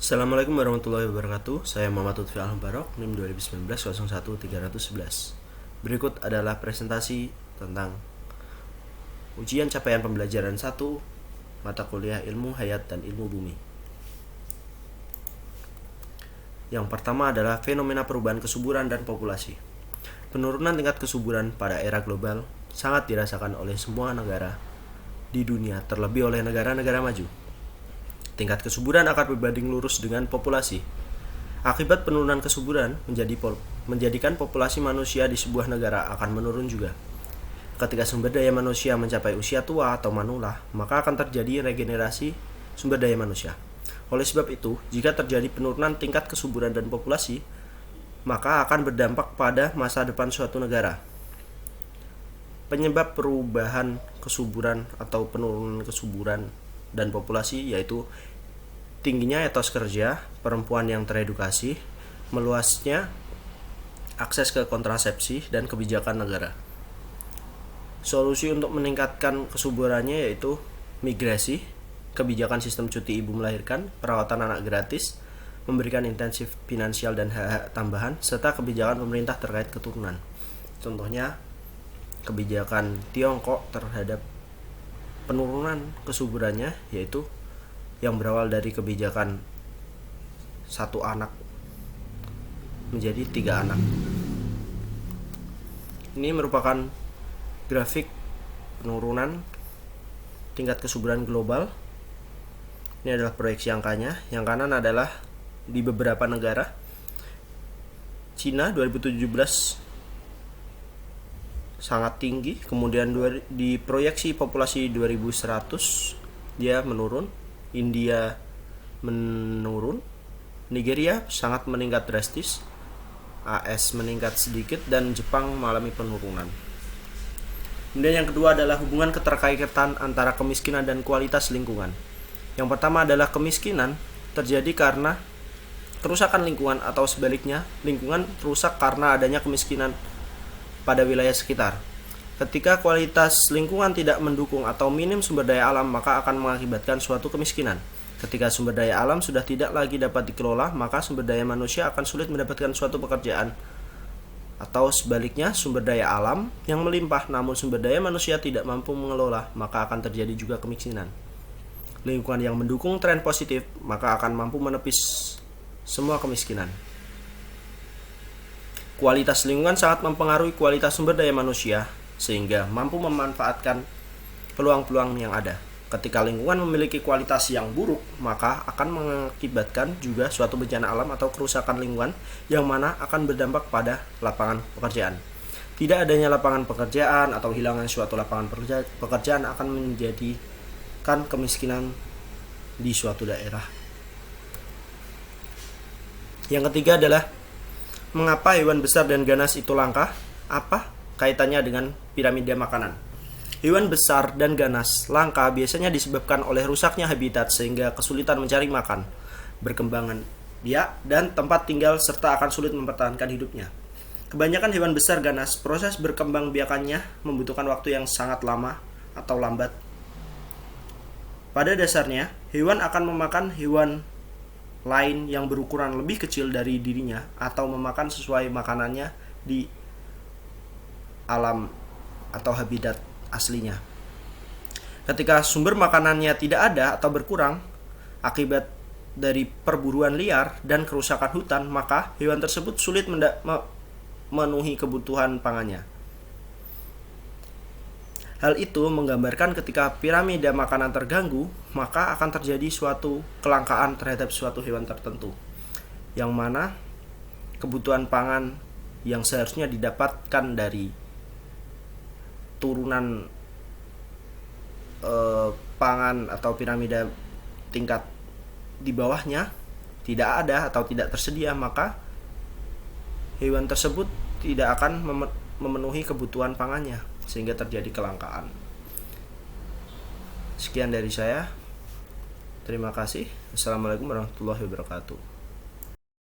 Assalamualaikum warahmatullahi wabarakatuh. Saya Muhammad Lutfi Al-Barok, NIM 2019-01-311. Berikut adalah presentasi tentang ujian capaian pembelajaran 1 mata kuliah Ilmu Hayat dan Ilmu Bumi. Yang pertama adalah fenomena perubahan kesuburan dan populasi. Penurunan tingkat kesuburan pada era global sangat dirasakan oleh semua negara di dunia, terlebih oleh negara-negara maju. Tingkat kesuburan akan berbanding lurus dengan populasi. Akibat penurunan kesuburan menjadikan populasi manusia di sebuah negara akan menurun juga. Ketika sumber daya manusia mencapai usia tua atau manula, maka akan terjadi regenerasi sumber daya manusia. Oleh sebab itu, jika terjadi penurunan tingkat kesuburan dan populasi, maka akan berdampak pada masa depan suatu negara. Penyebab perubahan kesuburan atau penurunan kesuburan dan populasi yaitu tingginya etos kerja, perempuan yang teredukasi, meluasnya akses ke kontrasepsi, dan kebijakan negara. Solusi untuk meningkatkan kesuburannya yaitu migrasi, kebijakan sistem cuti ibu melahirkan, perawatan anak gratis, memberikan intensif finansial dan hak-hak tambahan, serta kebijakan pemerintah terkait keturunan. Contohnya, kebijakan Tiongkok terhadap penurunan kesuburannya yaitu yang berawal dari kebijakan 1 anak menjadi 3 anak. Ini merupakan grafik penurunan tingkat kesuburan global. Ini adalah proyeksi angkanya. Yang kanan adalah di beberapa negara. Cina 2017 sangat tinggi, kemudian di proyeksi populasi 2100 dia menurun. India menurun, Nigeria sangat meningkat drastis, AS meningkat sedikit, dan Jepang mengalami penurunan. Kemudian yang kedua adalah hubungan keterkaitan antara kemiskinan dan kualitas lingkungan. Yang pertama adalah kemiskinan terjadi karena kerusakan lingkungan, atau sebaliknya, lingkungan rusak karena adanya kemiskinan pada wilayah sekitar. Ketika kualitas lingkungan tidak mendukung atau minim sumber daya alam, maka akan mengakibatkan suatu kemiskinan. Ketika sumber daya alam sudah tidak lagi dapat dikelola, maka sumber daya manusia akan sulit mendapatkan suatu pekerjaan. Atau sebaliknya, sumber daya alam yang melimpah namun sumber daya manusia tidak mampu mengelola, maka akan terjadi juga kemiskinan. Lingkungan yang mendukung tren positif, maka akan mampu menepis semua kemiskinan. Kualitas lingkungan sangat mempengaruhi kualitas sumber daya manusia, sehingga mampu memanfaatkan peluang-peluang yang ada. Ketika lingkungan memiliki kualitas yang buruk, maka akan mengakibatkan juga suatu bencana alam atau kerusakan lingkungan yang mana akan berdampak pada lapangan pekerjaan. Tidak adanya lapangan pekerjaan atau hilangnya suatu lapangan pekerjaan akan menjadikan kemiskinan di suatu daerah. Yang ketiga adalah mengapa hewan besar dan ganas itu langka? Apa kaitannya dengan piramida makanan? Hewan besar dan ganas langka biasanya disebabkan oleh rusaknya habitat sehingga kesulitan mencari makan, berkembangan biak, dan tempat tinggal, serta akan sulit mempertahankan hidupnya. Kebanyakan hewan besar ganas, proses berkembang biakannya membutuhkan waktu yang sangat lama atau lambat. Pada dasarnya, hewan akan memakan hewan lain yang berukuran lebih kecil dari dirinya atau memakan sesuai makanannya di alam atau habitat aslinya. Ketika sumber makanannya tidak ada atau berkurang akibat dari perburuan liar dan kerusakan hutan, maka hewan tersebut sulit memenuhi kebutuhan pangannya. Hal itu menggambarkan ketika piramida makanan terganggu, maka akan terjadi suatu kelangkaan terhadap suatu hewan tertentu, yang mana kebutuhan pangan yang seharusnya didapatkan dari turunan pangan atau piramida tingkat di bawahnya tidak ada atau tidak tersedia, maka hewan tersebut tidak akan memenuhi kebutuhan pangannya sehingga terjadi kelangkaan. Sekian dari saya. Terima kasih. Assalamualaikum warahmatullahi wabarakatuh.